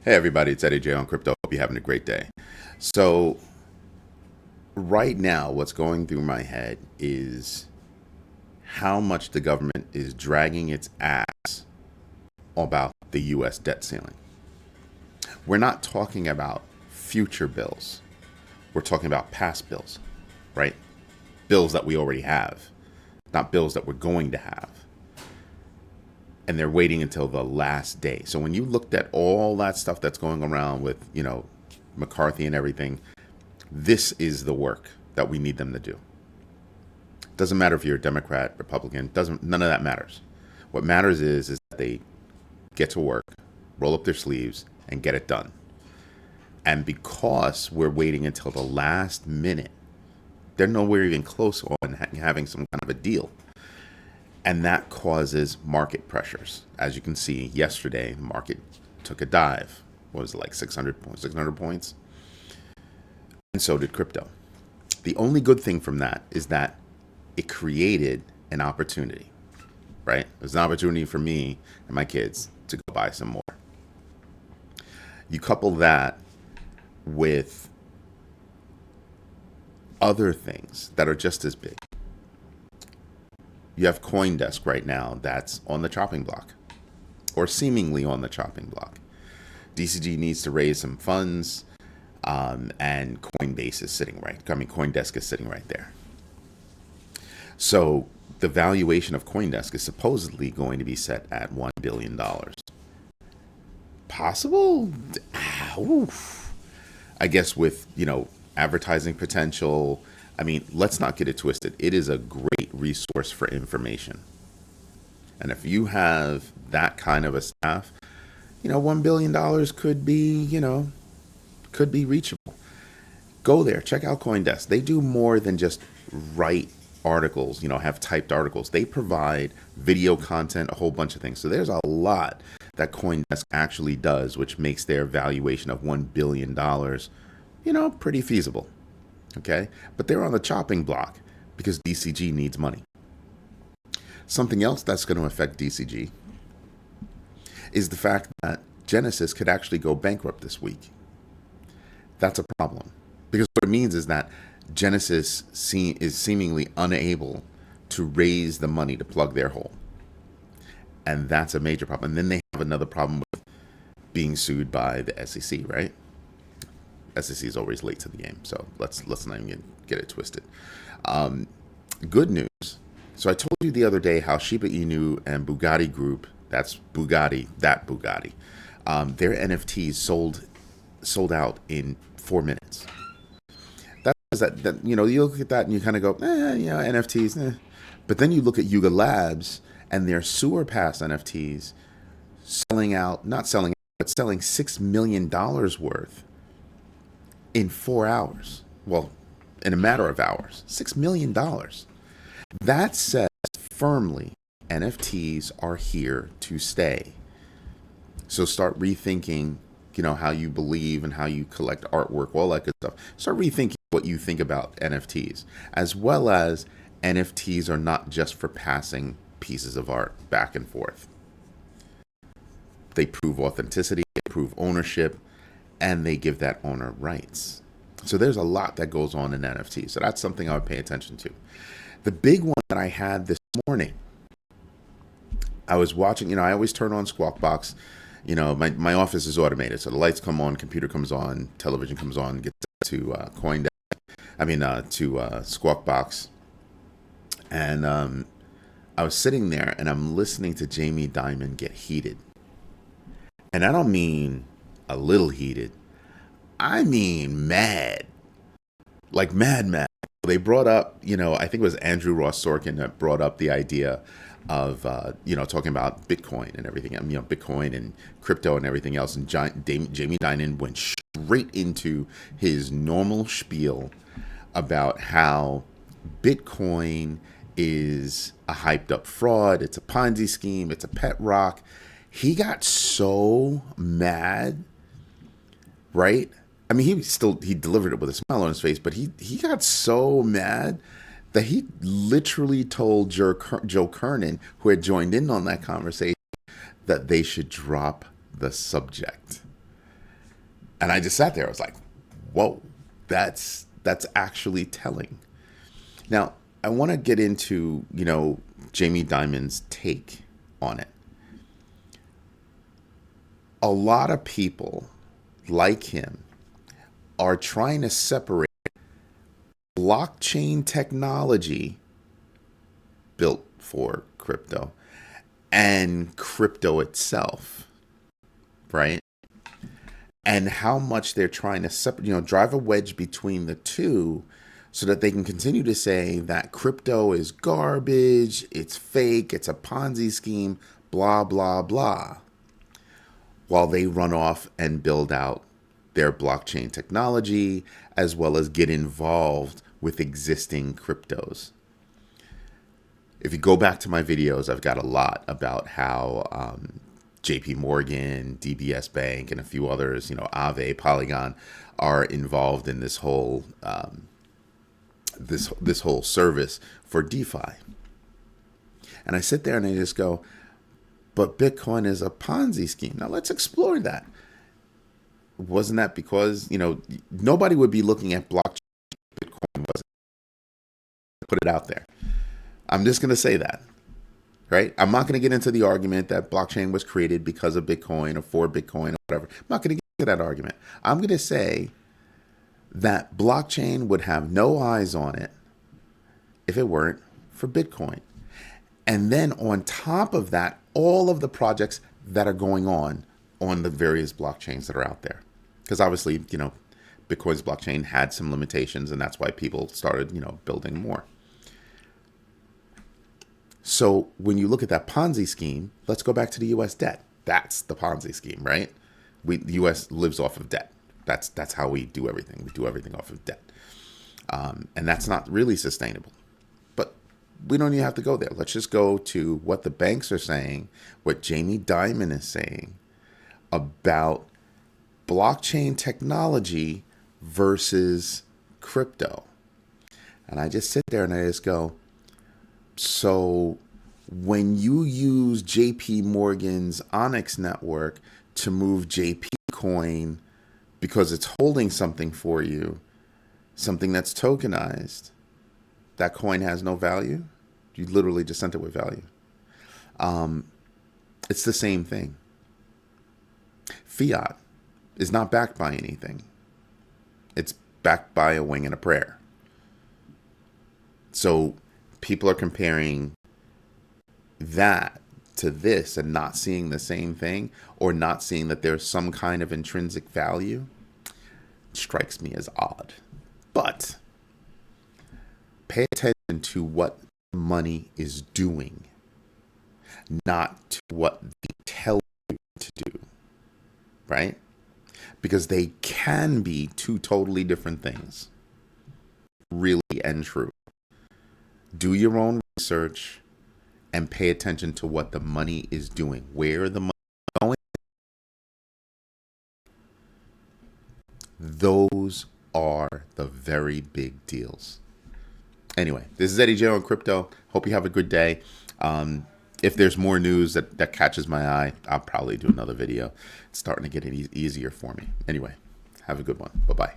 Hey everybody, it's Eddie J on Crypto. Hope you're having a great day. So right now, what's going through my head is how much the government is dragging its ass about the U.S. debt ceiling. We're not talking about future bills. We're talking about past bills, right? Bills that we already have, not bills that we're going to have. And they're waiting until the last day. So when you looked at all that stuff that's going around with, McCarthy and everything, this is the work that we need them to do. Doesn't matter if you're a Democrat, Republican, none of that matters. What matters is that they get to work, roll up their sleeves, and get it done. And because we're waiting until the last minute, they're nowhere even close on having some kind of a deal. And that causes market pressures. As you can see, yesterday, the market took a dive. What was it, like 600 points? And so did crypto. The only good thing from that is that it created an opportunity, right? It was an opportunity for me and my kids to go buy some more. You couple that with other things that are just as big. You have CoinDesk right now that's on the chopping block, or seemingly on the chopping block. DCG needs to raise some funds, and CoinDesk is sitting right there. So the valuation of CoinDesk is supposedly going to be set at $1 billion. Possible? Oof. I guess with, advertising potential. I mean, let's not get it twisted. It is a great resource for information. And if you have that kind of a staff, $1 billion could be reachable. Go there, check out CoinDesk. They do more than just write articles, have typed articles. They provide video content, a whole bunch of things. So there's a lot that CoinDesk actually does, which makes their valuation of $1 billion, pretty feasible. Okay, but they're on the chopping block because DCG needs money. Something else that's going to affect DCG is the fact that Genesis could actually go bankrupt this week. That's a problem because what it means is that Genesis is seemingly unable to raise the money to plug their hole. And that's a major problem. And then they have another problem with being sued by the SEC, right? SEC is always late to the game, so let's not even get it twisted. Good news. So I told you the other day how Shiba Inu and Bugatti Group, their NFTs sold out in 4 minutes. That you look at that and you kind of go, NFTs, But then you look at Yuga Labs and their Sewer Pass NFTs selling $6 million worth in 4 hours. Well, in a matter of hours. $6 million. That says firmly NFTs are here to stay. So start rethinking, how you believe and how you collect artwork, all that good stuff. Start rethinking what you think about NFTs, as well as NFTs are not just for passing pieces of art back and forth. They prove authenticity, they prove ownership, and they give that owner rights. So there's a lot that goes on in NFTs. So that's something I would pay attention to. The big one that I had this morning, I was watching, I always turn on Squawk Box. My office is automated. So the lights come on, computer comes on, television comes on, gets to to Squawk Box. And I was sitting there and I'm listening to Jamie Dimon get heated. And I don't mean a little heated. I mean mad. Like mad. They brought up, I think it was Andrew Ross Sorkin that brought up the idea of, talking about Bitcoin and everything, Bitcoin and crypto and everything else. And Jamie Dimon went straight into his normal spiel about how Bitcoin is a hyped up fraud. It's a Ponzi scheme. It's a pet rock. He got so mad, right? I mean, he delivered it with a smile on his face, but he got so mad that he literally told Joe Kernen, who had joined in on that conversation, that they should drop the subject. And I just sat there. I was like, whoa, that's actually telling. Now, I want to get into, Jamie Dimon's take on it. A lot of people like him are trying to separate blockchain technology built for crypto and crypto itself, right? And how much they're trying to drive a wedge between the two so that they can continue to say that crypto is garbage, it's fake, it's a Ponzi scheme, blah, blah, blah, while they run off and build out their blockchain technology as well as get involved with existing cryptos. If you go back to my videos, I've got a lot about how JPMorgan, DBS Bank, and a few others, Aave, Polygon, are involved in this whole this whole service for DeFi. And I sit there and I just go, but Bitcoin is a Ponzi scheme. Now let's explore that. Wasn't that because, nobody would be looking at blockchain if Bitcoin wasn't? Put it out there. I'm just going to say that, right? I'm not going to get into the argument that blockchain was created because of Bitcoin or for Bitcoin or whatever. I'm not going to get into that argument. I'm going to say that blockchain would have no eyes on it if it weren't for Bitcoin. And then on top of that, all of the projects that are going on the various blockchains that are out there. Because obviously, Bitcoin's blockchain had some limitations, and that's why people started, building more. So when you look at that Ponzi scheme, let's go back to the U.S. debt. That's the Ponzi scheme, right? The U.S. lives off of debt. That's how we do everything. We do everything off of debt. And that's not really sustainable. But we don't even have to go there. Let's just go to what the banks are saying, what Jamie Dimon is saying about blockchain technology versus crypto. And I just sit there and I just go, so when you use JPMorgan's Onyx network to move JP coin because it's holding something for you, something that's tokenized, that coin has no value. You literally just sent it with value. It's the same thing. Fiat is not backed by anything. It's backed by a wing and a prayer. So people are comparing that to this and not seeing the same thing, or not seeing that there's some kind of intrinsic value. It strikes me as odd. But pay attention to what money is doing, not to what they tell you to do, right? Because they can be two totally different things, really and true. Do your own research and pay attention to what the money is doing, where the money is going. Those are the very big deals. Anyway, this is Eddie J on crypto. Hope you have a good day. If there's more news that catches my eye, I'll probably do another video. It's starting to get easier for me. Anyway, have a good one. Bye-bye.